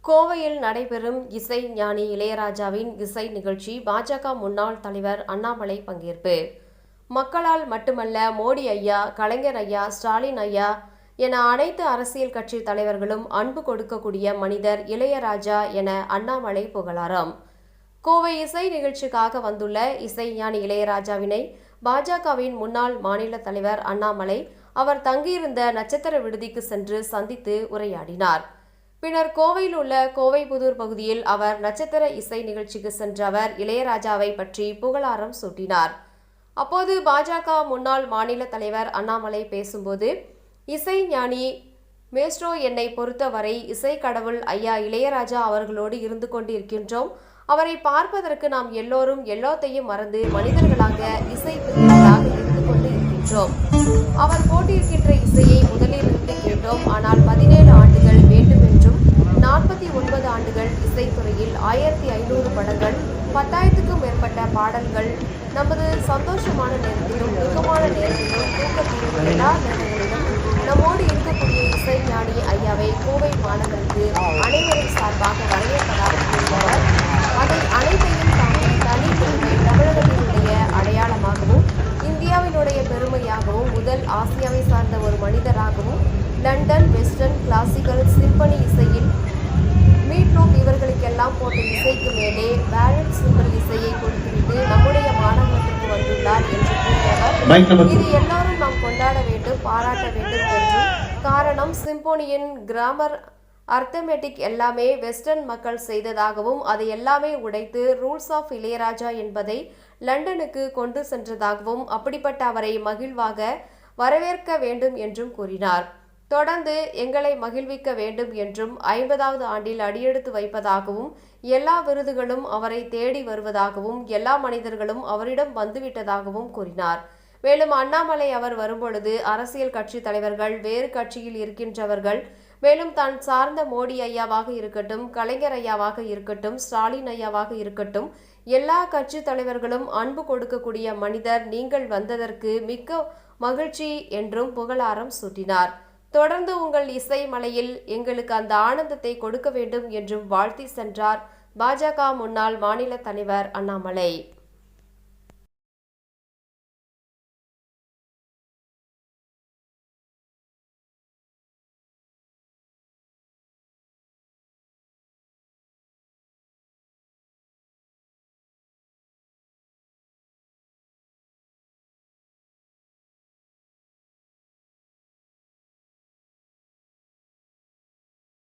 கோவையில் நடைபெறும் இசை ஞானி இளையராஜாவின் இசை நிகழ்ச்சி பாஜக முன்னாள் தலைவர் அண்ணாமலை பங்கேற்பு. மக்களால் மட்டுமல்ல, மோடி ஐயா, கலைஞர் ஐயா, ஸ்டாலின் ஐயா என அனைத்து அரசியல் கட்சி தலைவர்களும் அன்பு கொடுக்கக்கூடிய மனிதர் இளையராஜா என அண்ணாமலை புகழாரம். கோவை இசை நிகழ்ச்சிக்காக வந்துள்ள இசை ஞானி இளையராஜாவினை பாஜகவின் முன்னாள் மாநில தலைவர் அண்ணாமலை அவர் தங்கியிருந்த நட்சத்திர விடுதிக்கு சென்று சந்தித்து உரையாடினார். பின்னர் கோவையில் உள்ள கோவைப்புதூர் பகுதியில் அவர் நட்சத்திர இசை நிகழ்ச்சிக்கு சென்ற அவர் இளையராஜாவை பற்றி புகழாரம் சூட்டினார். அப்போது பாஜக முன்னாள் மாநில தலைவர் அண்ணாமலை பேசும்போது, இசை ஞானி மேஸ்ட்ரோ, என்னை பொறுத்தவரை இசை கடவுள் ஐயா இளையராஜா அவர்களோடு இருந்து கொண்டிருக்கின்றோம். அவரை பார்ப்பதற்கு நாம் எல்லோரும் எல்லாத்தையும் மறந்து மனிதர்களாக இசை பிரியர்களாக இருந்து கொண்டு இருக்கின்றோம். அவர் போட்டியிருக்கின்ற இசையை முதலிலிருந்து கேட்டோம். ஆனால் 17 ஆண்டுகள் வேண்டும் என்றும் 49 ஆண்டுகள் இசைத்துறையில் 1500 படங்கள், 10,000க்கும் மேற்பட்ட பாடல்கள், நமது சந்தோஷமான நேரத்திலும் துக்கமான நேரத்திலும் தூக்கத்திலும் எல்லா நேரங்களிலும் நம்மோடு இருக்கக்கூடிய இசை ஞானி ஐயாவை கோவை மாணவருக்கு அனைவரும் சார்பாக வரவேற்பதாக கூறியவர், அதை அனைத்தையும் தாண்டி தனிப்பெருமை தமிழகத்தினுடைய அடையாளமாகவும் இந்தியாவினுடைய பெருமையாகவும் முதல் ஆசியாவை சார்ந்த ஒரு மனிதராகவும் லண்டன், வெஸ்டர்ன், கிளாசிக்கல், சிம்பனி இசையில் மீட்ரூப் இவர்களுக்கெல்லாம் போட்ட இசைக்கு மேலே பேலட் சிம்பல் இசையை கொடுத்துவிட்டு நம்முடைய மாணவர்களுக்கு வந்துள்ளார் என்று கூறியவர், இது எல்லாரும் நாம் கொண்டாட வேண்டும், பாராட்ட வேண்டும் என்றும், காரணம் சிம்போனியின் கிராமர், அர்த்தமெட்டிக் எல்லாமே வெஸ்டர்ன் மக்கள் செய்ததாகவும் அதை எல்லாமே உடைத்து ரூல்ஸ் ஆஃப் இளையராஜா என்பதை லண்டனுக்கு கொண்டு சென்றதாகவும், அப்படிப்பட்ட அவரை மகிழ்வாக வரவேற்க வேண்டும் என்றும் கூறினார். தொடர்ந்து எங்களை மகிழ்விக்க வேண்டும் என்றும் 50வது ஆண்டில் அடியெடுத்து வைப்பதாகவும், எல்லா விருதுகளும் அவரை தேடி வருவதாகவும், எல்லா மனிதர்களும் அவரிடம் வந்துவிட்டதாகவும் கூறினார். மேலும் அண்ணாமலை அவர் வரும்பொழுது அரசியல் கட்சி தலைவர்கள், வேறு கட்சியில் இருக்கின்றவர்கள், மேலும் தான் சார்ந்த மோடி ஐயாவாக இருக்கட்டும், கலைஞர் ஐயாவாக இருக்கட்டும், ஸ்டாலின் ஐயாவாக இருக்கட்டும், எல்லா கட்சி தலைவர்களும் அன்பு கொடுக்கக்கூடிய மனிதர், நீங்கள் வந்ததற்கு மிக்க மகிழ்ச்சி என்றும் புகழாரம் சூட்டினார். தொடர்ந்து உங்கள் இசை மலையில் எங்களுக்கு அந்த ஆனந்தத்தை கொடுக்க வேண்டும் என்றும் வாழ்த்தி சென்றார் பாஜக முன்னாள் மாநில தலைவர் அண்ணாமலை.